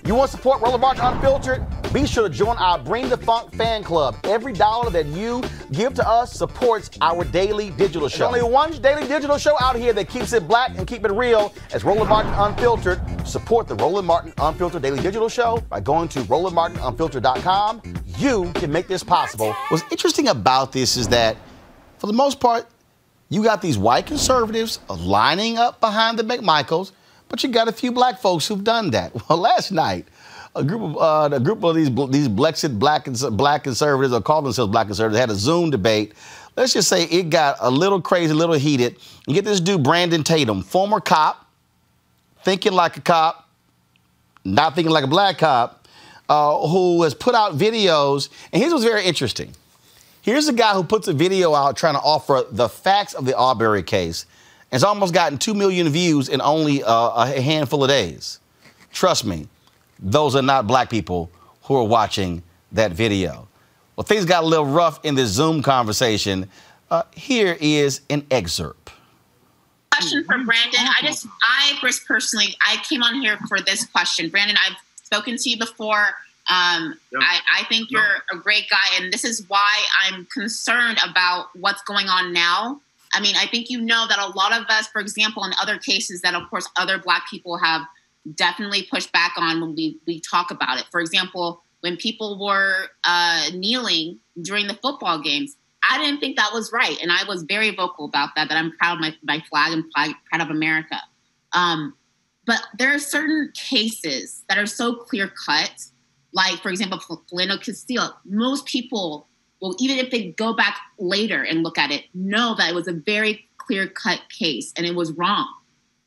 You want to support Roland Martin Unfiltered? Be sure to join our Bring the Funk fan club. Every dollar that you give to us supports our daily digital show. There's only one daily digital show out here that keeps it black and keep it real. As Roland Martin Unfiltered. Support the Roland Martin Unfiltered daily digital show by going to RolandMartinUnfiltered.com. You can make this possible. What's interesting about this is that, for the most part, you got these white conservatives lining up behind the McMichaels, but you got a few black folks who've done that. Well, last night, a group of these blexit black conservatives, or call themselves black conservatives, had a Zoom debate. Let's just say it got a little crazy, a little heated. You get this dude, Brandon Tatum, former cop, thinking like a cop, not thinking like a black cop, who has put out videos. And here's what's very interesting. Here's a guy who puts a video out trying to offer the facts of the Arbery case. It's almost gotten 2 million views in only a handful of days. Trust me, those are not black people who are watching that video. Well, things got a little rough in this Zoom conversation. Here is an excerpt. Question for Brandon. I came on here for this question. Brandon, I've spoken to you before. I think you're a great guy, and this is why I'm concerned about what's going on now. I mean, I think you know that a lot of us, for example, in other cases that, of course, other black people have definitely pushed back on when we talk about it. For example, when people were kneeling during the football games, I didn't think that was right. And I was very vocal about that I'm proud of my flag and proud of America. But there are certain cases that are so clear-cut, like, for example, Philando Castile. Most people will, even if they go back later and look at it, know that it was a very clear-cut case and it was wrong.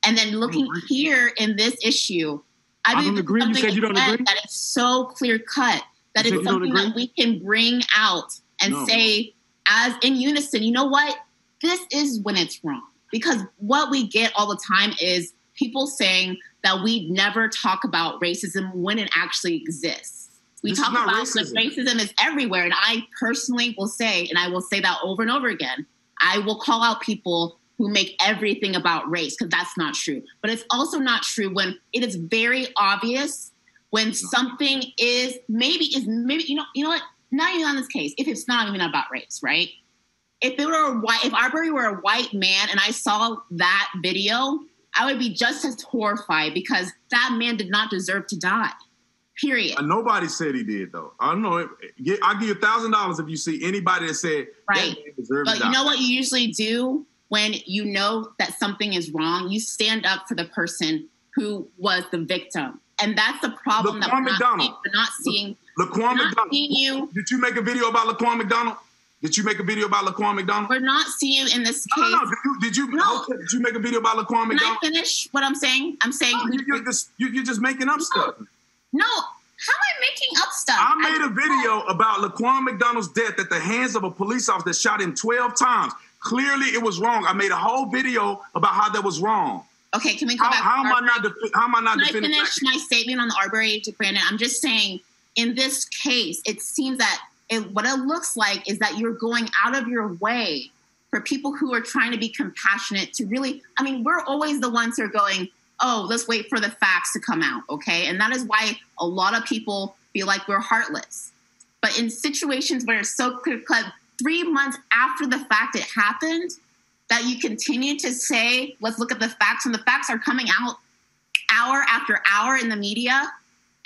And then looking here in this issue, I don't agree. You said you don't agree? That it's so clear-cut that it's something that we can bring out and say, as in unison, you know what? This is when it's wrong. Because what we get all the time is people saying that we never talk about racism when it actually exists. We talk about racism is everywhere. And I personally will say, and I will say that over and over again, I will call out people who make everything about race, because that's not true. But it's also not true when it is very obvious when something is maybe, you know what? Not even on this case, if it's not even about race, right? If Arbery were a white man and I saw that video, I would be just as horrified, because that man did not deserve to die. Period. Nobody said he did, though. I don't know. I'll give you $1,000 if you see anybody that said that man deserved to die. But you know what you usually do when you know that something is wrong? You stand up for the person who was the victim. And that's the problem that we're not seeing. Laquan McDonald. Did you make a video about Laquan McDonald? Did you make a video about Laquan McDonald? We're not seeing in this case. No. Did you make a video about Laquan McDonald? Can I finish what I'm saying? I'm saying you're just making up stuff. No. How am I making up stuff? I made a video about Laquan McDonald's death at the hands of a police officer that shot him 12 times. Clearly, it was wrong. I made a whole video about how that was wrong. Okay, can we go back? How am I not defending? Can I finish my statement on the Arbery to Brandon? I'm just saying, in this case, it seems that what it looks like is that you're going out of your way for people who are trying to be compassionate to really, I mean, we're always the ones who are going, oh, let's wait for the facts to come out, okay? And that is why a lot of people feel like we're heartless. But in situations where it's so clear-cut, 3 months after the fact it happened, that you continue to say, let's look at the facts, and the facts are coming out hour after hour in the media,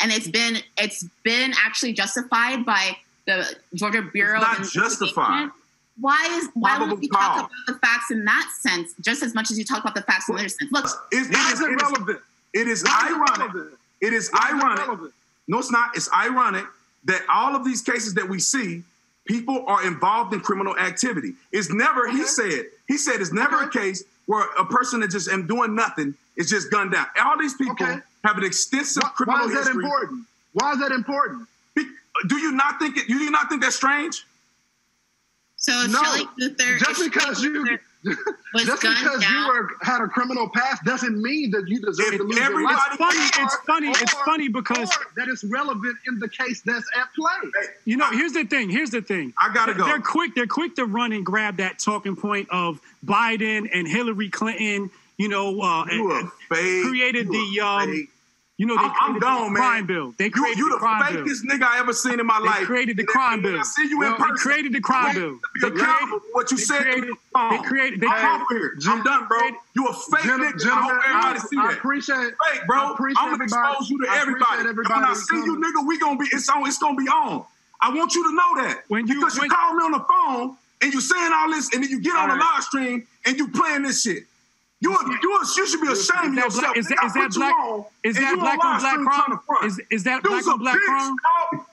and it's been actually justified by the Georgia Bureau. It's not justified. Why would we talk about the facts in that sense just as much as you talk about the facts in other sense? Look, it is irrelevant. It is ironic. It is ironic. No, it's not. It's ironic that all of these cases that we see, people are involved in criminal activity. It's never, he said it's never a case where a person that just am doing nothing is just gunned down. All these people have an extensive criminal history. Why is that important? Why is that important? Do you not think that's strange? So Shelley Luther, just because you had a criminal past doesn't mean that you deserve to lose your life. It's funny because that is relevant in the case that's at play. You know, here's the thing. I gotta go. They're quick to run and grab that talking point of Biden and Hillary Clinton. You know, created the You know, I'm gone, man. Crime bill. They created you the crime bill. You the fakest nigga I ever seen in my life. They created the crime bill. I see you in person. They created the crime bill. They created what you said. They created. I'm done, bro. You a fake nigga. I hope everybody see that. I appreciate fake, bro. I'm gonna expose you to everybody. When I see you, nigga, we gonna be. It's gonna be on. I want you to know that because you call me on the phone and you saying all this, and then you get on the live stream and you playing this shit. You should be ashamed of yourself. Is that black on black crime? Is that black on black crime?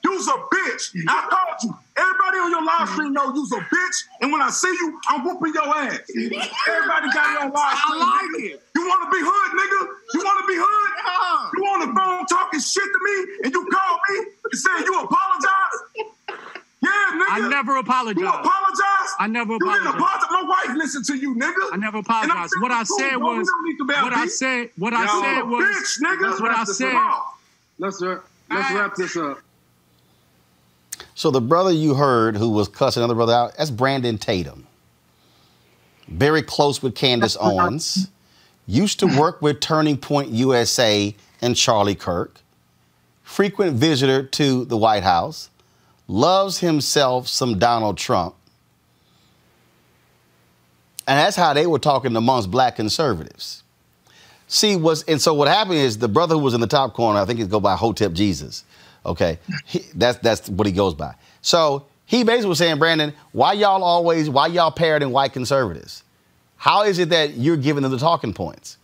You's a bitch. I called you. Everybody on your live stream know you's a bitch. And when I see you, I'm whooping your ass. Everybody got it on live stream. I like it. You want to be hood, nigga? You want to be hood? You on the phone talking shit to me, and you call me and saying you apologize? Yeah, nigga. I never apologized. You apologize? I never apologized. You didn't apologize. My wife listened to you, nigga. I never apologized. What I said was, bitch, nigga. What I said. Let's wrap this up. So the brother you heard who was cussing another brother out, that's Brandon Tatum. Very close with Candace Owens. Used to work with Turning Point USA and Charlie Kirk. Frequent visitor to the White House. Loves himself some Donald Trump. And that's how they were talking amongst black conservatives. See, so what happened is the brother who was in the top corner, I think he'd go by Hotep Jesus. Okay, that's what he goes by. So he basically was saying, Brandon, why y'all parroting white conservatives? How is it that you're giving them the talking points?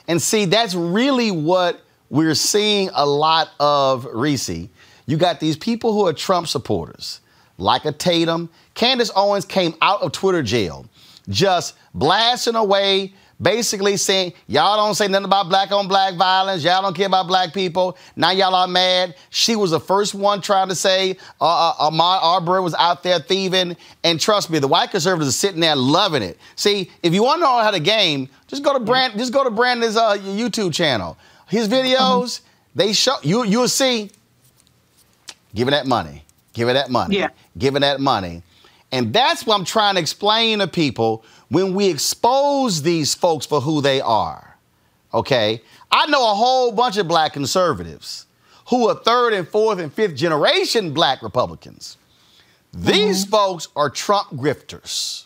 And see, that's really what we're seeing a lot of, Reese. You got these people who are Trump supporters, like a Tatum. Candace Owens came out of Twitter jail, just blasting away, basically saying, y'all don't say nothing about black on black violence. Y'all don't care about black people. Now y'all are mad. She was the first one trying to say Ahmaud Arbery was out there thieving. And trust me, the white conservatives are sitting there loving it. See, if you want to know how to game, just go to Brandon's YouTube channel. His videos, they show you'll see. Give her that money. Give her that money. Yeah. Give her that money. And that's what I'm trying to explain to people when we expose these folks for who they are. Okay? I know a whole bunch of black conservatives who are third and fourth and fifth generation black Republicans. These folks are Trump grifters.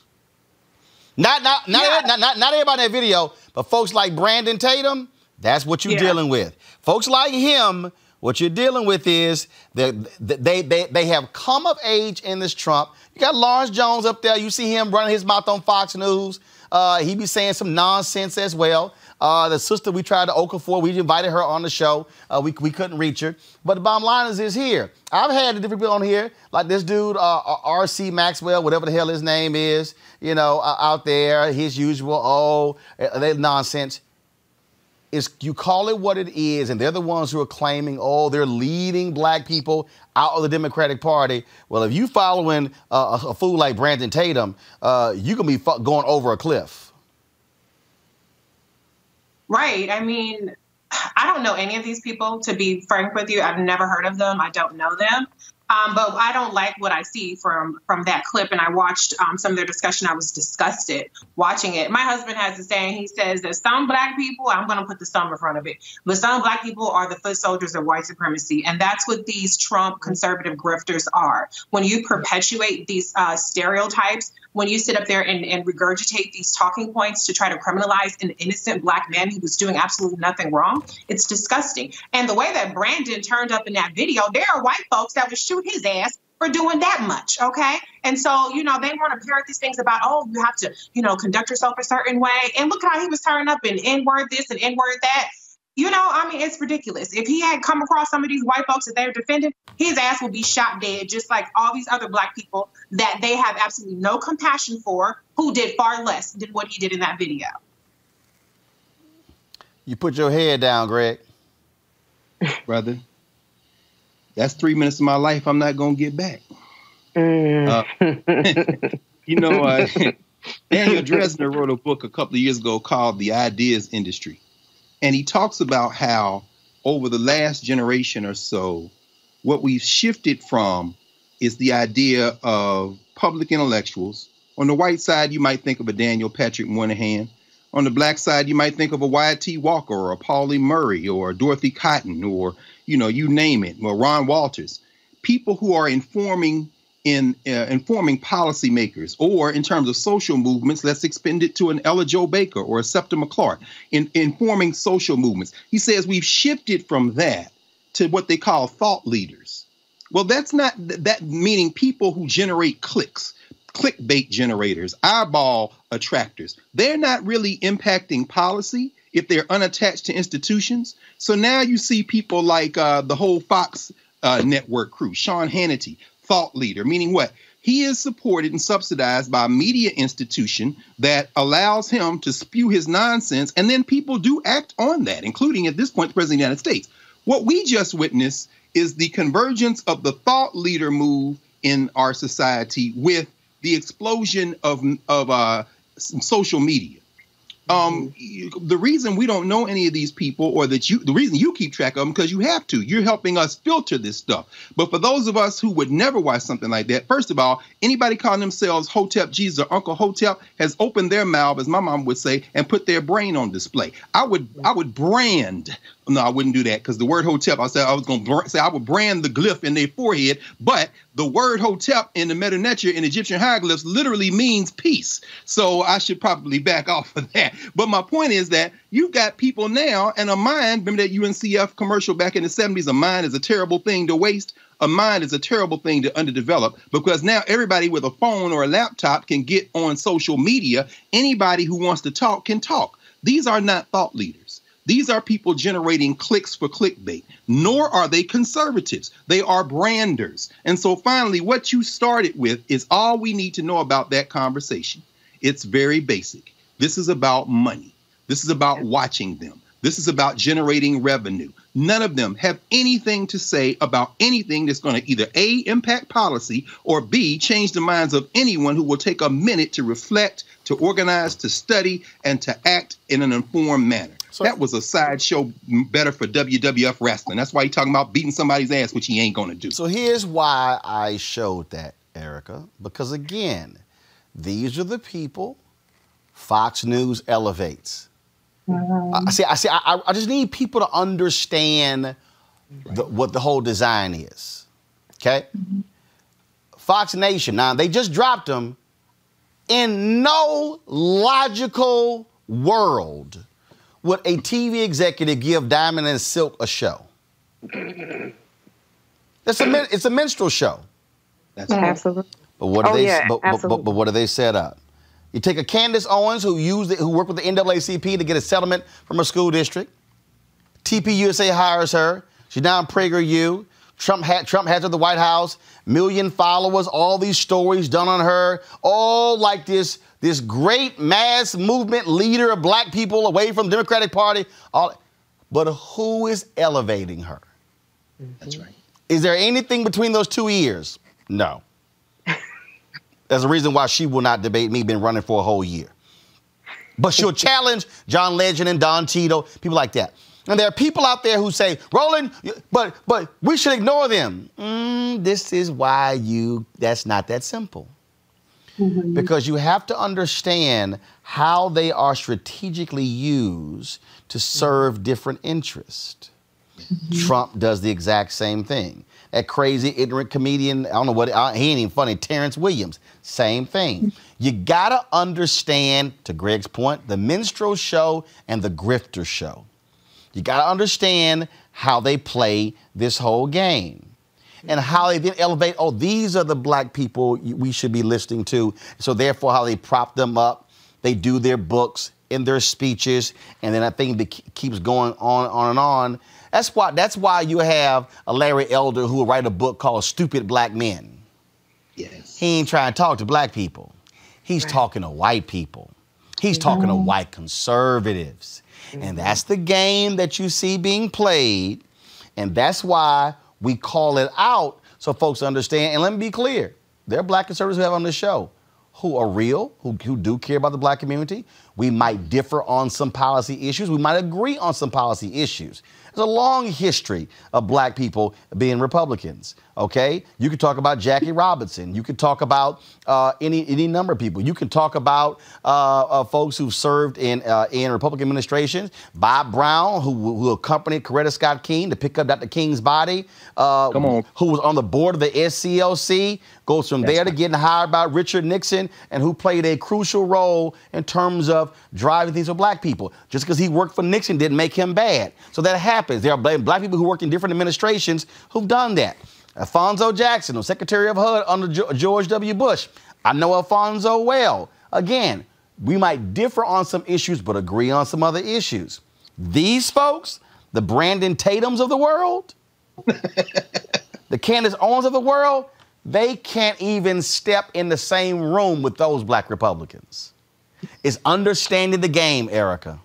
Not everybody in that video, but folks like Brandon Tatum, that's what you're dealing with. Folks like him, what you're dealing with is they have come of age in this Trump. You got Lawrence Jones up there. You see him running his mouth on Fox News. He be saying some nonsense as well. The sister we tried to Okafor, we invited her on the show. We couldn't reach her. But the bottom line is here. I've had the different people on here, like this dude, R.C. Maxwell, whatever the hell his name is, out there, his usual, they nonsense. You call it what it is, and they're the ones who are claiming, they're leading black people out of the Democratic Party. Well, if you following a fool like Brandon Tatum, you can be going over a cliff. Right. I mean, I don't know any of these people, to be frank with you. I've never heard of them. I don't know them. But I don't like what I see from that clip. And I watched some of their discussion. I was disgusted watching it. My husband has a saying. He says that some black people, I'm going to put the some in front of it, but some black people are the foot soldiers of white supremacy. And that's what these Trump conservative grifters are. When you perpetuate these stereotypes, when you sit up there and regurgitate these talking points to try to criminalize an innocent black man who was doing absolutely nothing wrong, it's disgusting. And the way that Brandon turned up in that video, there are white folks that would shoot his ass for doing that much, okay? And so, they want to parrot these things about, you have to, conduct yourself a certain way. And look how he was turning up and N-word this and N-word that. It's ridiculous. If he had come across some of these white folks that they're defending, his ass will be shot dead, just like all these other black people that they have absolutely no compassion for, who did far less than what he did in that video. You put your head down, Greg. Brother, that's 3 minutes of my life I'm not going to get back. Daniel Dresner wrote a book a couple of years ago called The Ideas Industry. And he talks about how over the last generation or so, what we've shifted from is the idea of public intellectuals. On the white side, you might think of a Daniel Patrick Moynihan. On the black side, you might think of a Wyatt T. Walker or a Pauli Murray or Dorothy Cotton or, you name it, or Ron Walters. People who are informing policymakers, or in terms of social movements, let's expand it to an Ella Jo Baker or a Septa McClark, informing social movements. He says we've shifted from that to what they call thought leaders. Well, that's not that, meaning people who generate clicks, clickbait generators, eyeball attractors. They're not really impacting policy if they're unattached to institutions. So now you see people like the whole Fox network crew, Sean Hannity, thought leader, meaning what? He is supported and subsidized by a media institution that allows him to spew his nonsense, and then people do act on that, including at this point the President of the United States. What we just witnessed is the convergence of the thought leader move in our society with the explosion of social media. The reason we don't know any of these people, or the reason you keep track of them, because you have to. You're helping us filter this stuff. But for those of us who would never watch something like that, first of all, anybody calling themselves Hotep Jesus or Uncle Hotep has opened their mouth, as my mom would say, and put their brain on display. I would brand. No, I wouldn't do that, because the word Hotep, I said I was going to say I would brand the glyph in their forehead, but the word Hotep in the Meta Neter in Egyptian hieroglyphs literally means peace. So I should probably back off of that. But my point is that you've got people now, and a mind, remember that UNCF commercial back in the 70s, a mind is a terrible thing to waste. A mind is a terrible thing to underdevelop, because now everybody with a phone or a laptop can get on social media. Anybody who wants to talk can talk. These are not thought leaders. These are people generating clicks for clickbait, nor are they conservatives. They are branders. And so finally, what you started with is all we need to know about that conversation. It's very basic. This is about money. This is about watching them. This is about generating revenue. None of them have anything to say about anything that's going to either A, impact policy, or B, change the minds of anyone who will take a minute to reflect, to organize, to study, and to act in an informed manner. So that was a sideshow better for WWF wrestling. That's why he's talking about beating somebody's ass, which he ain't going to do. So here's why I showed that, Erica, because again, these are the people Fox News elevates. I just need people to understand what the whole design is, okay? Fox Nation, now they just dropped them. In no logical world would a TV executive give Diamond and Silk a show. It's a minstrel show. That's absolutely. But what do but what do they set up? You take a Candace Owens who worked with the NAACP to get a settlement from a school district. TPUSA hires her. She's now in PragerU. Trump has her at the White House. Million followers. All these stories done on her. All like this great mass movement leader of black people away from the Democratic Party. But who is elevating her? That's right. Is there anything between those two ears? No. There's a reason why she will not debate me being running for a whole year. But she'll challenge John Legend and Don Cheadle, people like that. And there are people out there who say, Roland, but we should ignore them. This is why that's not that simple. Mm-hmm. Because you have to understand how they are strategically used to serve different interests. Mm-hmm. Trump does the exact same thing. That crazy, ignorant comedian, I don't know what, he ain't even funny, Terrence Williams, same thing. You gotta understand, to Greg's point, the Minstrel show and the Grifter show. You gotta understand how they play this whole game and how they then elevate, these are the black people we should be listening to. So therefore, how they prop them up, they do their books in their speeches, and then I think it keeps going on and on. That's why you have a Larry Elder who will write a book called Stupid Black Men. Yes. He ain't trying to talk to black people. He's talking to white people. He's talking to white conservatives. And that's the game that you see being played. And that's why we call it out so folks understand. And let me be clear. There are black conservatives who have on the show who are real, who do care about the black community. We might differ on some policy issues. We might agree on some policy issues. There's a long history of black people being Republicans, okay? You could talk about Jackie Robinson. You could talk about any number of people. You can talk about folks who've served in Republican administrations. Bob Brown, who accompanied Coretta Scott King to pick up Dr. King's body. Come on. Who was on the board of the SCLC, goes from there to getting hired by Richard Nixon, and who played a crucial role in terms of driving things for black people. Just because he worked for Nixon didn't make him bad. So that happens. There are black people who work in different administrations who've done that. Alfonso Jackson, the Secretary of HUD under George W. Bush. I know Alfonso well. Again, we might differ on some issues, but agree on some other issues. These folks, the Brandon Tatums of the world, the Candace Owens of the world, they can't even step in the same room with those black Republicans. It's understanding the game, Erica.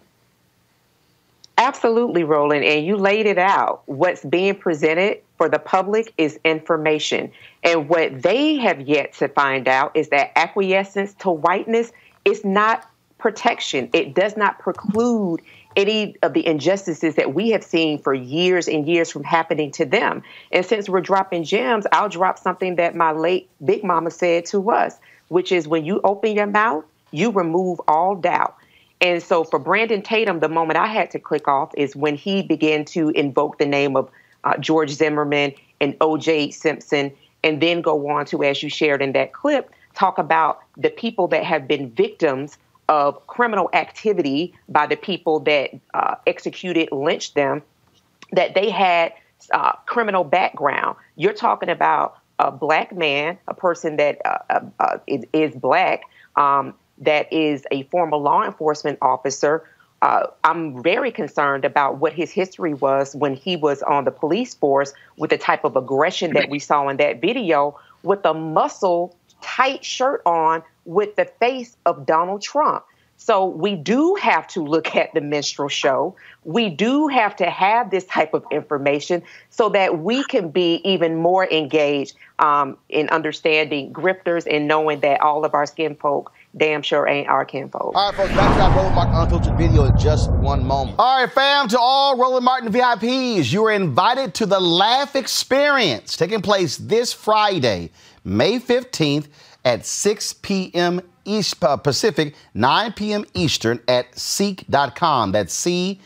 Absolutely, Roland. And you laid it out. What's being presented for the public is information. And what they have yet to find out is that acquiescence to whiteness is not protection. It does not preclude any of the injustices that we have seen for years and years from happening to them. And since we're dropping gems, I'll drop something that my late Big Mama said to us, which is when you open your mouth, you remove all doubt. And so for Brandon Tatum, the moment I had to click off is when he began to invoke the name of George Zimmerman and O.J. Simpson, and then go on to, as you shared in that clip, talk about the people that have been victims of criminal activity by the people that executed, lynched them, that they had criminal background. You're talking about a black man, a person that is black, that is a former law enforcement officer. I'm very concerned about what his history was when he was on the police force, with the type of aggression that we saw in that video, with a muscle tight shirt on with the face of Donald Trump. So we do have to look at the Minstrel show. We do have to have this type of information so that we can be even more engaged in understanding grifters and knowing that all of our skin folk damn sure ain't our kinfolk. All right, folks, back to our Roland Martin Unfiltered video in just one moment. All right, fam, to all Roland Martin VIPs, you are invited to the Laugh Experience, taking place this Friday, May 15th at 6 p.m. East Pacific, 9 p.m. Eastern at Ceek.com. That's CEEK.com.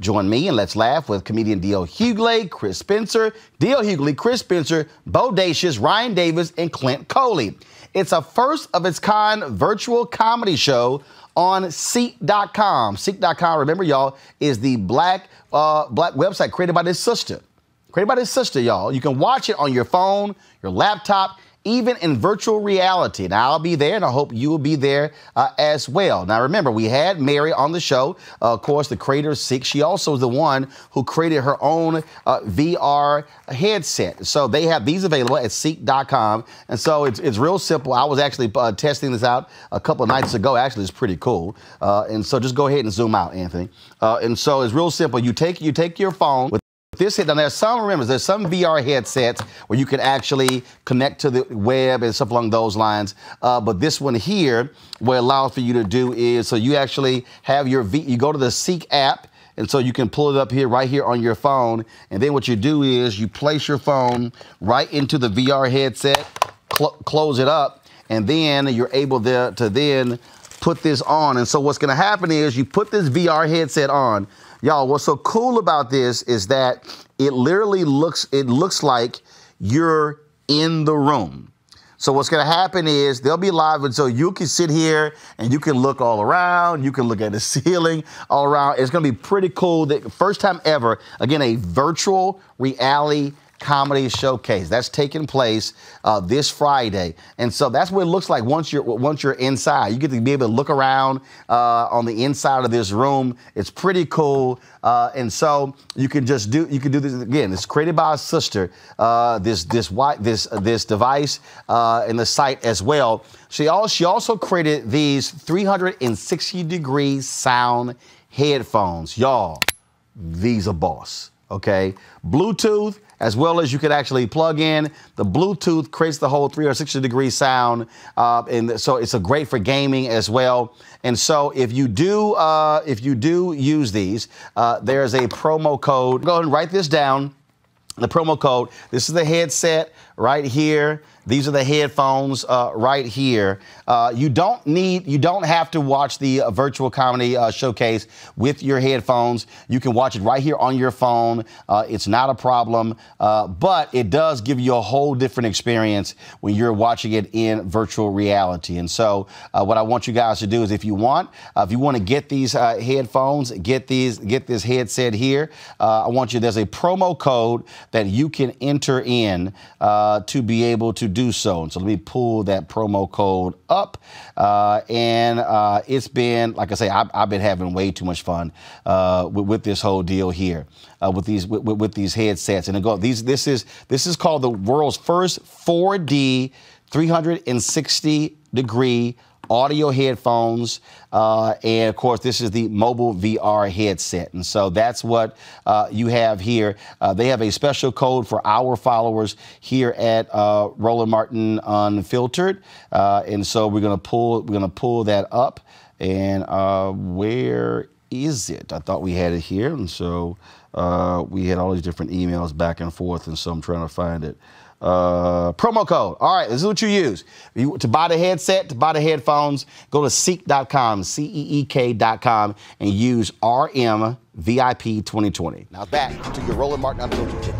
Join me and let's laugh with comedian D.L. Hughley, Chris Spencer, D.L. Hughley, Chris Spencer, Bo Dacious, Ryan Davis, and Clint Coley. It's a first-of-its-kind virtual comedy show on Ceek.com. Ceek.com, remember, y'all, is the black website created by this sister. Y'all. You can watch it on your phone, your laptop, even in virtual reality. Now, I'll be there, and I hope you will be there as well. Now, remember, we had Mary on the show, of course, the creator of Ceek. She also is the one who created her own VR headset. So they have these available at Ceek.com. And so it's real simple. I was actually testing this out a couple of nights ago. Actually, it's pretty cool. And so just go ahead and zoom out, Anthony. And so it's real simple. You take your phone with this head. Now, there's some VR headsets where you can actually connect to the web and stuff along those lines. But this one here, what it allows for you to do is, so you actually have you go to the Ceek app, and so you can pull it up here, right here on your phone. And then what you do is you place your phone right into the VR headset, close it up, and then you're able to then put this on. And so what's going to happen is you put this VR headset on. Y'all, what's so cool about this is that it literally looks like you're in the room. So what's going to happen is they'll be live, and so you can sit here and you can look all around. You can look at the ceiling all around. It's going to be pretty cool. The first time ever, again, a virtual reality comedy showcase that's taking place this Friday. And so that's what it looks like once you're inside. You get to be able to look around on the inside of this room. It's pretty cool. And so you can do this again. It's created by a sister, this device and the site as well. She also created these 360-degree sound headphones. Y'all, these are boss. okay? Bluetooth, as well as you could actually plug in. The Bluetooth creates the whole 360-degree sound, and so it's great for gaming as well. And so if you do use these, there's a promo code. Go ahead and write this down. The promo code. This is the headset right here. These are the headphones right here. You don't have to watch the virtual comedy showcase with your headphones. You can watch it right here on your phone. It's not a problem, but it does give you a whole different experience when you're watching it in virtual reality. And so what I want you guys to do is if you want to get these headphones, get this headset here, there's a promo code that you can enter in to be able to do so. And so let me pull that promo code up. It's been, like I say, I've been having way too much fun with this whole deal here, with these headsets. And this is called the world's first 4D 360-degree audio headphones, and of course this is the mobile VR headset, and so that's what you have here. They have a special code for our followers here at Roland Martin Unfiltered, and so we're gonna pull that up. And where is it? I thought we had it here, and so we had all these different emails back and forth, and so I'm trying to find it. Promo code. All right, this is what you use. To buy the headset, to buy the headphones, go to Ceek.com, CEEK.com, and use RMVIP 2020. Now back to your Roland Martin Unfiltered tip.